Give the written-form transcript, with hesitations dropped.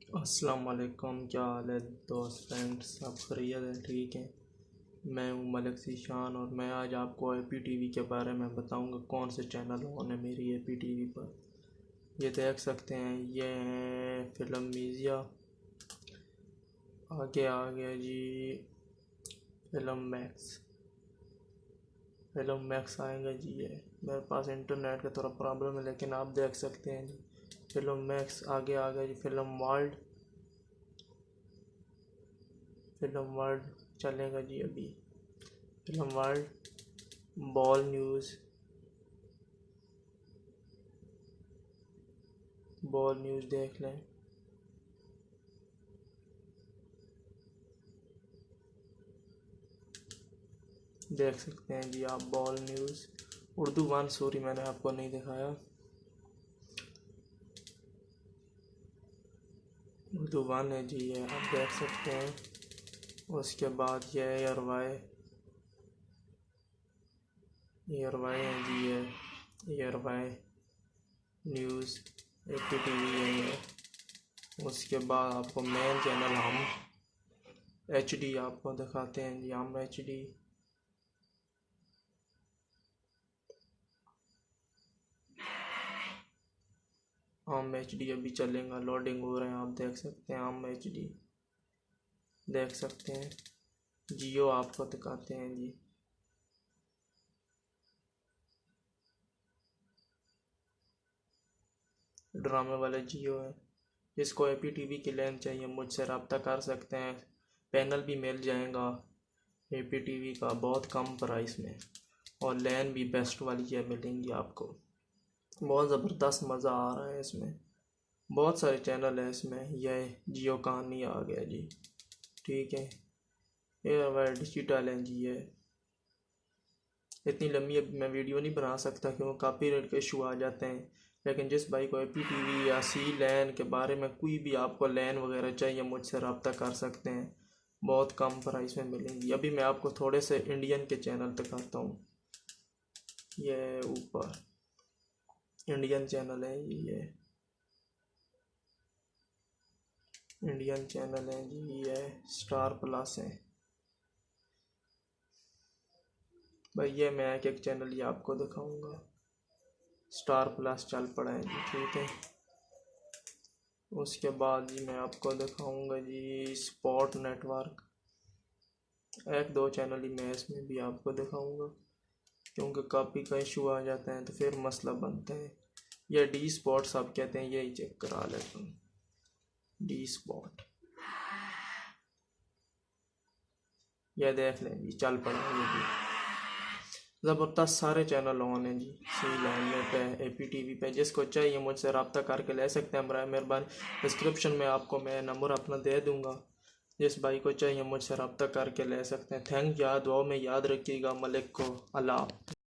अस्सलाम वालेकुम। क्या हाल है दोस्त फ्रेंड्स, सब खैरियत है? ठीक है। मैं हूँ मलिक ज़ीशान और मैं आज आपको एपी टीवी के बारे में बताऊंगा कौन से चैनल ऑन है मेरी एपी टीवी पर। ये देख सकते हैं, ये है फिल्म मीज़िया। आगे आ गया जी फिल्म मैक्स। फिल्म मैक्स आएगा जी। ये मेरे पास इंटरनेट का थोड़ा प्रॉब्लम है, लेकिन आप देख सकते हैं जी फिल्म मैक्स। आगे आ गया जी फिल्म वर्ल्ड। फिल्म वर्ल्ड चलेगा जी अभी। Film world, ball news. Ball news देख लें। देख सकते हैं जी आप ball news. Urdu one, sorry मैंने आपको नहीं दिखाया। उर्दू वन है जी, ये आप देख सकते हैं। उसके बाद ये एयर वाई है जी, ये air Y news AP TV है ये। उसके बाद आपको मेन चैनल हम एचडी आपको दिखाते हैं जी, हम एचडी। हम एचडी अभी चलेगा, लोडिंग हो रहे हैं, आप देख सकते हैं। हम एचडी देख सकते हैं। जियो आपको दिखाते हैं जी। ड्रामे वाले जियो है। जिसको एपी टीवी की लैन चाहिए मुझसे रब्ता कर सकते हैं। पैनल भी मिल जाएगा एपी टीवी का बहुत कम प्राइस में, और लैन भी बेस्ट वाली है मिलेंगी आपको। बहुत ज़बरदस्त मज़ा आ रहा है इसमें। बहुत सारे चैनल है इसमें। यह जियो कहानी आ गया जी, ठीक है। ये हमारा डिजिटल है जी। ये इतनी लंबी अब मैं वीडियो नहीं बना सकता क्योंकि कॉपीराइट के इशू आ जाते हैं। लेकिन जिस भाई को एपी टीवी या सी लैन के बारे में कोई भी आपको लैन वगैरह चाहिए मुझसे रब्ता कर सकते हैं, बहुत कम प्राइस में मिलेंगी। अभी मैं आपको थोड़े से इंडियन के चैनल दिखाता हूँ। ये ऊपर इंडियन चैनल है, ये इंडियन चैनल है जी। ये स्टार प्लस है भाई। ये मैं एक एक चैनल ये आपको दिखाऊंगा। स्टार प्लस चल पड़ा है जी, ठीक है। उसके बाद जी मैं आपको दिखाऊंगा जी स्पोर्ट नेटवर्क। एक दो चैनल ही मैं इसमें भी आपको दिखाऊंगा, क्योंकि कॉपी का इशू आ जाता है तो फिर मसला बनता है। ये डी स्पॉट सब कहते हैं, यही चेक करा लेता हूँ। डी स्पॉट यह देख लें जी, चल पड़ा है ये भी। ज़बरदस्त सारे चैनल ऑन हैं जी सी लैन पे, एपी टीवी पे। जिसको चाहिए मुझसे रब्ता करके ले सकते हैं। बराए मेहरबानी डिस्क्रिप्शन में आपको मैं नंबर अपना दे दूँगा। जिस भाई को चाहिए मुझसे रब्ता करके ले सकते हैं। थैंक याद दुआ में याद रखिएगा। मलिक को अल्लाह।